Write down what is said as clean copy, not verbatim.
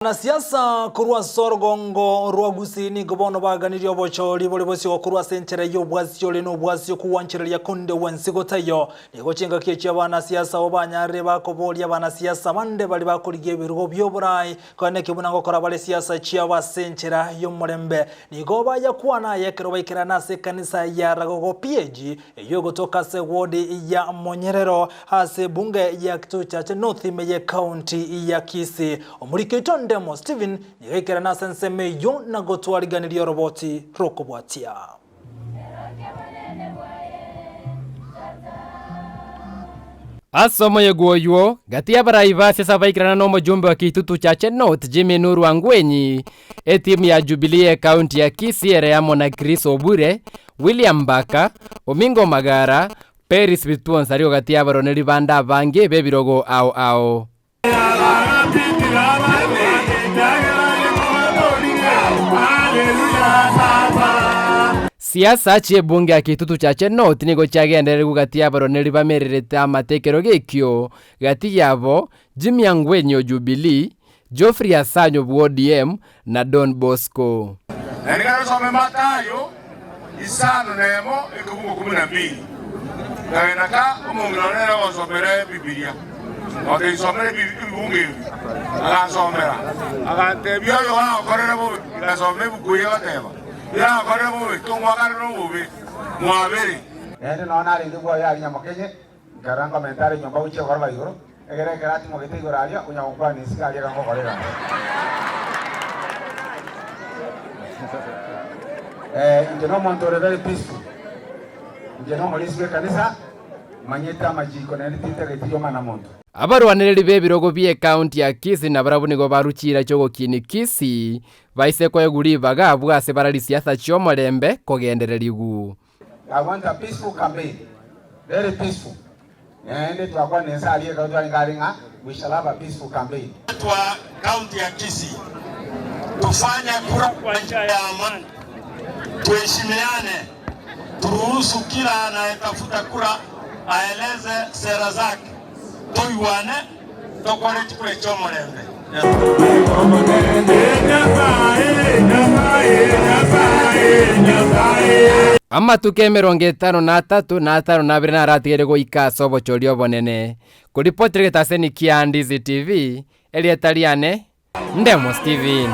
Wanasiasa kurwa Sorgongo Rwagusini gobono baganirio bochori bole bosyo kurwa sentere yo bwasyo leno bwasyo kuwanchirelia konde wensigo tayo nigochenga kiechya banasiasa obanyare bakobolia banasiasa bande bali bakorigie birugo byoburai kone kibunango kora bale siasa chia basenchera yo murembe nigoba yakwana yekero baikira nase kanisa ya Ragogo PG yo gotoka se wodi ya Monyerero hase bunge ya Kitucha cha North Meye County ya Kisii omuriketo Demo Steven nigekera na senseme yo na gotwariganiriyo roboti rokobwatia Asomo yeguoywo gati abarai siasa baikirana no mujumbe wa Kitutu Chache North Jimmy Nuru Angwenyi timu ya Jubilee County ya Kisii yamo na Chris Obure William Mbaka Omingo Magara Peris Bitwonsari gati abaroneri banda bange bebirogo ao siasa chie bunge ya Kitutu Chache North nigo chagendere gugati abaroneri bamererete amatekero gekyo gati yabo Jimmy Angwenyi Jubilee Geoffrey Asanyo ODM na Don Bosco Nengaro some matayo isano nemo ekubugo 12 kaenaka omongolera wasomere Biblia ote isomere bunge agasomera agatebyo yo akorera bo agasomere bukuye bateba ya korera bo tungwakarero bobe mwabere ene nona ari ndibwo ya nyamokenye ngarango komentari nyomba uche korba igoro egere garati mogete igoro aria unyagwa ni sikari kango korera njeno montore very peaceful njeno moliswe kanisa manyeta majiko na ntite getiyo mana muntu abarwaniriri bebirogo bie county ya Kisii na barabu nigo baruchira chogo kini Kisii baise ko eguri baga bwase barari siasa chyo murembe kogendererigu. I want a peaceful campaign, very peaceful. Ende twakwa nesa aliye kwa ngaringa we shall have a peaceful campaign. Twa county ya Kisii tufanye kura kwa njia ya amani, tuheshimiane, turuhusu kila anayetafuta kura aeleze sera zake. Toiwane tokore chikule chomorembe amatuke 53 na 52 na ratigere goika sobo chorio bonene kuripotire taseni Kiandizi TV Elietariane Demo Steven.